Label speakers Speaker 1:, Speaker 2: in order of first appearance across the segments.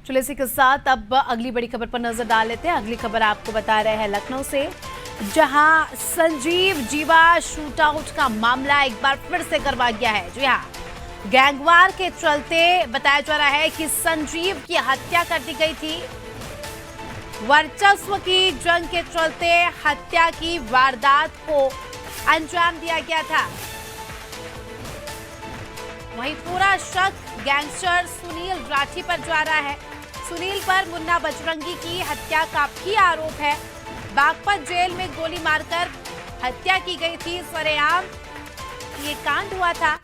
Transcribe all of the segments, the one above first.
Speaker 1: चलिए इसी के साथ अब अगली बड़ी खबर पर नजर डाल लेते हैं। अगली खबर आपको बता रहे हैं लखनऊ से, जहां संजीव जीवा शूटआउट का मामला एक बार फिर से करवा गया है। जी हाँ, गैंगवार के चलते बताया जा रहा है कि संजीव की हत्या कर दी गई थी। वर्चस्व की जंग के चलते हत्या की वारदात को अंजाम दिया गया था। वहीं पूरा शक गैंगस्टर सुनील राठी पर जा रहा है। सुनील पर मुन्ना बजरंगी की हत्या का भी आरोप है। बागपत जेल में गोली मारकर हत्या की गई थी। सरेआम ये कांड हुआ था,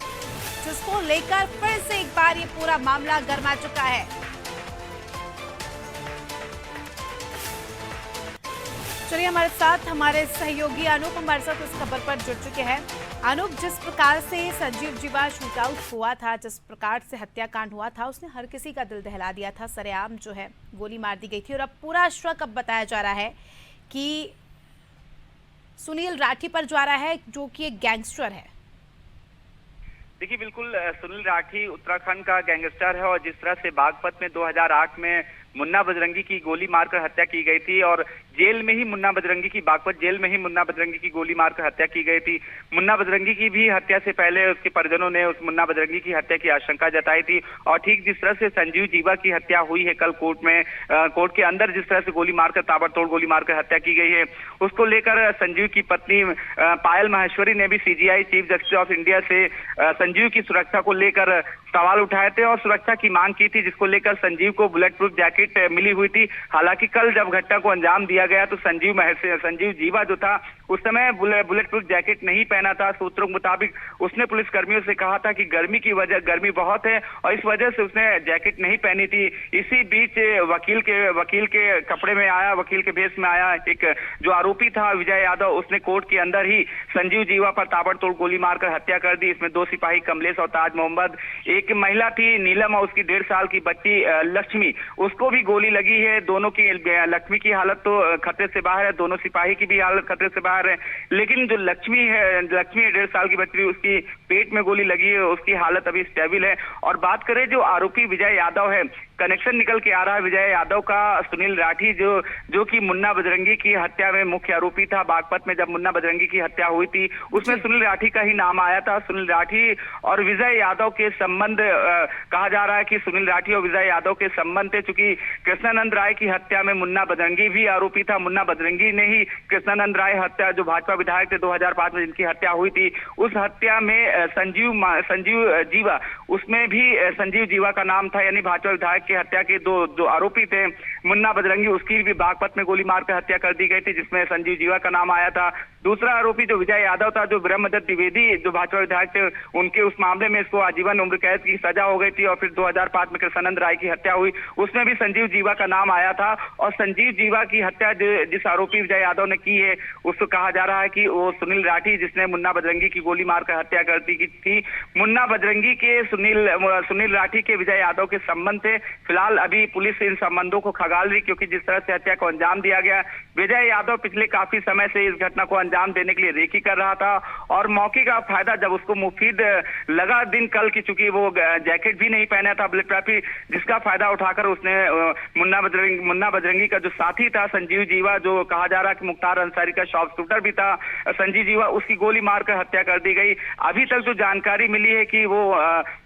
Speaker 1: जिसको लेकर फिर से एक बार ये पूरा मामला गर्मा चुका है। चलिए हमारे साथ हमारे सहयोगी अनूप हमारे साथ इस खबर पर जुड़ चुके हैं। अनूप, जिस प्रकार से संजीव जीवा शूटआउट हुआ था, जिस प्रकार से हत्याकांड हुआ था, उसने हर किसी का दिल दहला दिया था। सरेआम जो है गोली मार दी गई थी और अब पूरा शक अब बताया जा रहा है कि सुनील राठी पर जा रहा है, जो कि एक गैंगस्टर है।
Speaker 2: देखिए, बिल्कुल सुनील राठी उत्तराखंड का गैंगस्टर है और जिस तरह से बागपत में 2008 में मुन्ना बजरंगी की गोली मारकर हत्या की गई थी और जेल में ही मुन्ना बजरंगी की बागपत जेल में ही मुन्ना बजरंगी की गोली मारकर हत्या की गई थी। मुन्ना बजरंगी की भी हत्या से पहले उसके परिजनों ने उस मुन्ना बजरंगी की हत्या की आशंका जताई थी और ठीक जिस तरह से संजीव जीवा की हत्या हुई है कल कोर्ट में, कोर्ट के अंदर जिस तरह से गोली मारकर ताबड़तोड़ गोली मारकर हत्या की गई है, उसको लेकर संजीव की पत्नी पायल माहेश्वरी ने भी CGI chief justice of India से संजीव की सुरक्षा को लेकर सवाल उठाए थे और सुरक्षा की मांग की थी, जिसको लेकर संजीव को बुलेट प्रूफ जैकेट मिली हुई थी। हालांकि कल जब घटना को अंजाम दिया गया तो संजीव जीवा जो था उस समय बुलेट प्रूफ जैकेट नहीं पहना था। सूत्रों के मुताबिक उसने पुलिसकर्मियों से कहा था कि गर्मी बहुत है और इस वजह से उसने जैकेट नहीं पहनी थी। इसी बीच वकील के कपड़े में आया, वकील के भेष में आया एक जो आरोपी था विजय यादव, उसने कोर्ट के अंदर ही संजीव जीवा पर ताबड़तोड़ गोली मारकर हत्या कर दी। इसमें दो सिपाही कमलेश और ताज मोहम्मद, एक महिला थी नीलम और उसकी 1.5 साल की बच्ची लक्ष्मी, उसको भी गोली लगी है। दोनों की, लक्ष्मी की हालत तो खतरे से बाहर है, दोनों सिपाही की भी हालत खतरे से बाहर है, लेकिन जो लक्ष्मी 1.5 साल की बच्ची, उसकी पेट में गोली लगी है, उसकी हालत अभी स्टेबल है। और बात करें जो आरोपी विजय यादव है, कनेक्शन निकल के आ रहा है विजय यादव का सुनील राठी जो कि मुन्ना बजरंगी की हत्या में मुख्य आरोपी था। बागपत में जब मुन्ना बजरंगी की हत्या हुई थी उसमें सुनील राठी का ही नाम आया था। सुनील राठी और विजय यादव के संबंध कहा जा रहा है कि सुनील राठी और विजय यादव के संबंध थे, चूंकि कृष्णानंद राय की हत्या में मुन्ना बजरंगी भी आरोपी था। मुन्ना बजरंगी ने ही कृष्णानंद राय हत्या, जो भाजपा विधायक थे 2005 में जिनकी हत्या हुई थी, उस हत्या में संजीव जीवा, उसमें भी संजीव जीवा का नाम था, यानी भाजपा विधायक की हत्या के जो आरोपी थे मुन्ना बजरंगी, उसकी भी बागपत में गोली मारकर हत्या कर दी गई थी, जिसमें संजीव जीवा का नाम आया था। दूसरा आरोपी जो विजय यादव था, जो ब्रह्मदत्त द्विवेदी जो भाजपा विधायक थे, उनके उस मामले में इसको आजीवन उम्र कैद की सजा हो गई थी और फिर 2005 में कृष्णानंद राय की हत्या हुई, उसमें भी संजीव जीवा का नाम आया था। और संजीव जीवा की हत्या जिस आरोपी विजय यादव ने की है, उसको कहा जा रहा है कि वो सुनील राठी, जिसने मुन्ना बजरंगी की गोली मारकर हत्या कर दी थी। मुन्ना बजरंगी के सुनील राठी के विजय यादव के संबंध थे। फिलहाल अभी पुलिस इन संबंधों को खंगाल रही, क्योंकि जिस तरह से हत्या को अंजाम दिया गया, विजय यादव पिछले काफी समय से इस घटना को अंजाम देने के लिए रेकी कर रहा था और मौके का फायदा जब उसको मुफीद लगा दिन कल की, चूंकि वो जैकेट भी नहीं पहना था बुलेट प्रूफ, जिसका फायदा उठाकर उसने मुन्ना बजरंगी का जो साथी था संजीव जीवा, जो कहा जा रहा है कि मुख्तार अंसारी का शॉप शूटर भी था संजीव जीवा, उसकी गोली मारकर हत्या कर दी गई। अभी तक जो जानकारी मिली है कि वो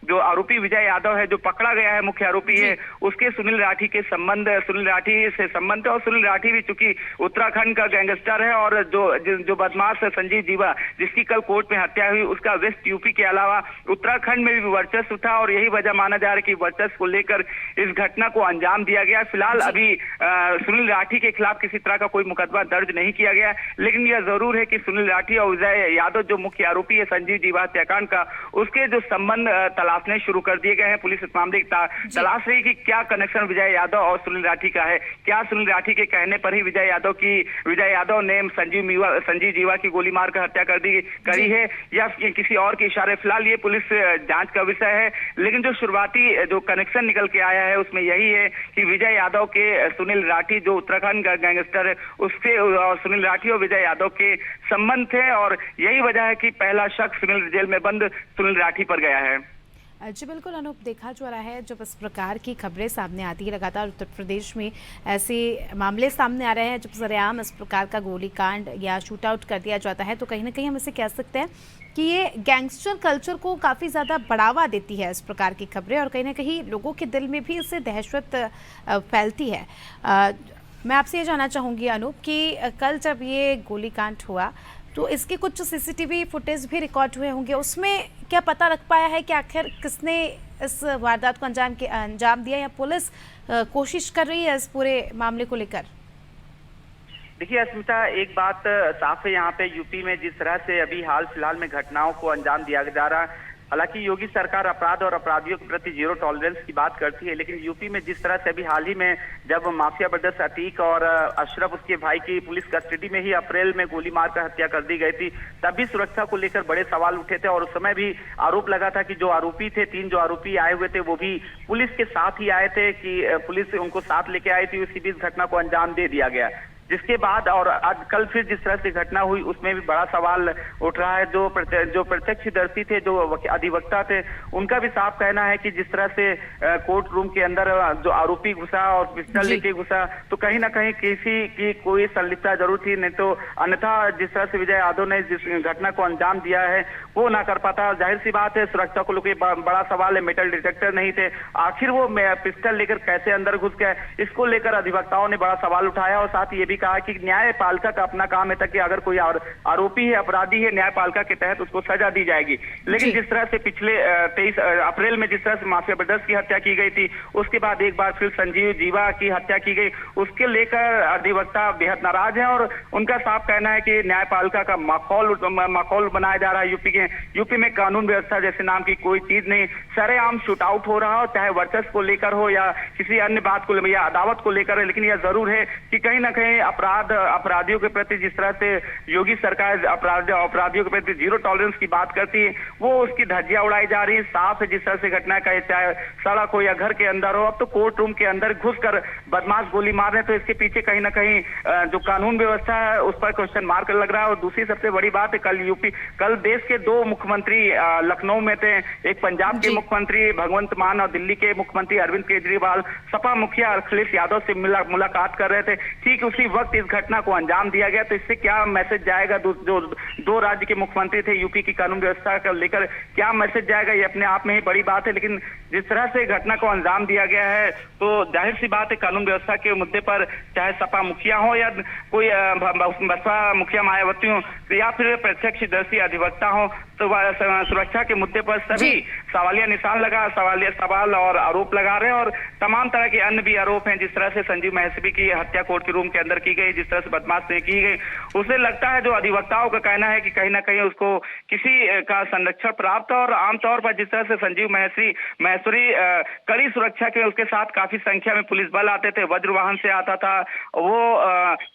Speaker 2: जो आरोपी विजय यादव है, जो पकड़ा गया है, मुख्य आरोपी है, उसके सुनील राठी से संबंध है और सुनील राठी भी चूंकि उत्तराखंड का गैंगस्टर है और जो बदमाश है संजीव जीवा, जिसकी कल कोर्ट में हत्या हुई, उसका वेस्ट यूपी के अलावा उत्तराखंड में भी वर्चस्व था और यही वजह माना जा रहा है कि वर्चस्व को लेकर इस घटना को अंजाम दिया गया। फिलहाल अभी सुनील राठी के खिलाफ किसी तरह का कोई मुकदमा दर्ज नहीं किया गया, लेकिन यह जरूर है कि सुनील राठी और विजय यादव जो मुख्य आरोपी है संजीव जीवा हत्याकांड का, उसके जो संबंध तलाशने शुरू कर दिए गए हैं। पुलिस इस मामले की तलाश रही कि क्या कनेक्शन विजय यादव और सुनील राठी का है, क्या सुनील राठी के कहने पर ही विजय यादव ने संजीव जीवा की गोली मारकर हत्या करी है या किसी और के इशारे। फिलहाल ये पुलिस जांच का विषय है, लेकिन जो शुरुआती जो कनेक्शन निकल के आया है उसमें यही है कि विजय यादव के सुनील राठी जो उत्तराखंड का गैंगस्टर है, उससे और सुनील राठी और विजय यादव के संबंध थे और यही वजह है कि पहला शक जेल में बंद सुनील राठी पर गया है।
Speaker 1: जी बिल्कुल अनूप, देखा जा रहा है जब इस प्रकार की खबरें सामने आती है, लगातार उत्तर प्रदेश में ऐसे मामले सामने आ रहे हैं जब सरेआम इस प्रकार का गोलीकांड या शूट आउट कर दिया जाता है, तो कहीं ना कहीं हम इसे कह सकते हैं कि ये गैंगस्टर कल्चर को काफ़ी ज़्यादा बढ़ावा देती है इस प्रकार की खबरें, और कहीं ना कहीं लोगों के दिल में भी इससे दहशत फैलती है। मैं आपसे ये जानना चाहूँगी अनूप कि कल जब ये गोलीकांड हुआ तो इसके कुछ सीसीटीवी फुटेज भी रिकॉर्ड हुए होंगे, उसमें क्या पता लग पाया है कि आखिर किसने इस वारदात को अंजाम दिया, या पुलिस कोशिश कर रही है इस पूरे मामले को लेकर?
Speaker 2: देखिए अस्मिता, एक बात साफ है यहाँ पे यूपी में जिस तरह से अभी हाल फिलहाल में घटनाओं को अंजाम दिया जा रहा है। हालांकि योगी सरकार अपराध और अपराधियों के प्रति जीरो टॉलरेंस की बात करती है, लेकिन यूपी में जिस तरह से अभी हाल ही में जब माफिया ब्रदर्स अतीक और अशरफ उसके भाई की पुलिस कस्टडी में ही अप्रैल में गोली मारकर हत्या कर दी गई थी, तब भी सुरक्षा को लेकर बड़े सवाल उठे थे और उस समय भी आरोप लगा था कि जो आरोपी थे, 3 जो आरोपी आए हुए थे वो भी पुलिस के साथ ही आए थे, कि पुलिस उनको साथ लेके आई थी। उसी बीच घटना को अंजाम दे दिया गया, जिसके बाद और आज कल फिर जिस तरह से घटना हुई उसमें भी बड़ा सवाल उठ रहा है। जो प्रत्यक्षदर्शी थे, जो अधिवक्ता थे, उनका भी साफ कहना है कि जिस तरह से कोर्ट रूम के अंदर जो आरोपी घुसा और पिस्टल लेके घुसा, तो कहीं ना कहीं किसी की कोई संलिप्तता जरूर थी, नहीं तो अन्यथा जिस तरह से विजय यादव ने जिस घटना को अंजाम दिया है वो ना कर पाता। जाहिर सी बात है, सुरक्षा को लेकर बड़ा सवाल है। मेटल डिटेक्टर नहीं थे, आखिर वो पिस्टल लेकर कैसे अंदर घुस गए, इसको लेकर अधिवक्ताओं ने बड़ा सवाल उठाया और साथ ये भी कहा कि न्यायपालिका का अपना काम है कि अगर कोई आरोपी है, अपराधी है, न्यायपालिका के तहत उसको सजा दी जाएगी। लेकिन जिस तरह से पिछले 23 अप्रैल में जिस तरह से माफिया ब्रदर्स की हत्या की गई थी, उसके बाद एक बार फिर संजीव जीवा की हत्या की गई, उसके लेकर अधिवक्ता बेहद नाराज है और उनका साफ कहना है कि न्यायपालिका का माहौल बनाया जा रहा है। यूपी में कानून व्यवस्था जैसे नाम की कोई चीज नहीं, सरेआम शूट आउट हो रहा हो, चाहे वर्चस्व को लेकर हो या किसी अन्य बात को या अदावत को लेकर है। लेकिन यह जरूर है कि कहीं ना कहीं अपराधियों के प्रति जिस तरह से योगी सरकार अपराधियों के प्रति जीरो टॉलरेंस की बात करती है, वो उसकी धज्जियां उड़ाई जा रही है। साफ है जिस तरह से घटना का, चाहे सड़क हो या घर के अंदर हो, अब तो कोर्ट रूम के अंदर घुसकर बदमाश गोली मार रहे हैं, तो इसके पीछे कहीं ना कहीं जो कानून व्यवस्था है उस पर क्वेश्चन मार्क लग रहा है। और दूसरी सबसे बड़ी बात है, कल देश के 2 मुख्यमंत्री लखनऊ में थे, एक पंजाब के मुख्यमंत्री भगवंत मान और दिल्ली के मुख्यमंत्री अरविंद केजरीवाल सपा मुखिया अखिलेश यादव से मुलाकात कर रहे थे। ठीक उसी वक्त इस घटना को अंजाम दिया गया, तो इससे क्या मैसेज जाएगा, जो 2 राज्य के मुख्यमंत्री थे, यूपी की कानून व्यवस्था को लेकर क्या मैसेज जाएगा, ये अपने आप में ही बड़ी बात है। लेकिन जिस तरह से घटना को अंजाम दिया गया है, तो जाहिर सी बात है कानून व्यवस्था के मुद्दे पर चाहे सपा मुखिया हो या कोई बसपा मुखिया मायावती हो या फिर प्रत्यक्षदर्शी अधिवक्ता हो, तो सुरक्षा के मुद्दे पर सभी सवालिया निशान सवाल और आरोप लगा रहे हैं। और तमाम तरह के अन्य भी आरोप हैं, जिस तरह से संजीव महर्षि की हत्या कोर्ट के रूम के अंदर की गई, जिस तरह से बदमाश ने की गई, उसे लगता है जो अधिवक्ताओं का कहना है कि कहीं ना कहीं उसको किसी का संरक्षण प्राप्त। और आमतौर पर जिस तरह से संजीव महसूरी कड़ी सुरक्षा के उसके साथ काफी संख्या में पुलिस बल आते थे, वज्र वाहन से आता था, वो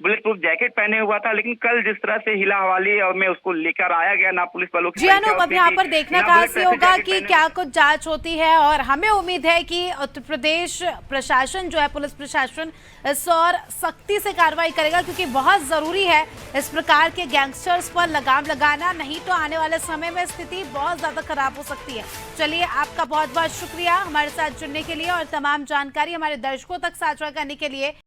Speaker 2: बुलेट प्रूफ जैकेट पहने हुआ था, लेकिन कल जिस तरह से हिला हवाली में उसको लेकर आया गया, ना पुलिस बलों की
Speaker 1: अब यहाँ पर देखना खास ये होगा कि क्या कुछ जांच होती है, और हमें उम्मीद है कि उत्तर प्रदेश प्रशासन जो है, पुलिस प्रशासन इस और सख्ती से कार्रवाई करेगा, क्योंकि बहुत जरूरी है इस प्रकार के गैंगस्टर्स पर लगाम लगाना, नहीं तो आने वाले समय में स्थिति बहुत ज्यादा खराब हो सकती है। चलिए, आपका बहुत बहुत शुक्रिया हमारे साथ जुड़ने के लिए और तमाम जानकारी हमारे दर्शकों तक साझा करने के लिए।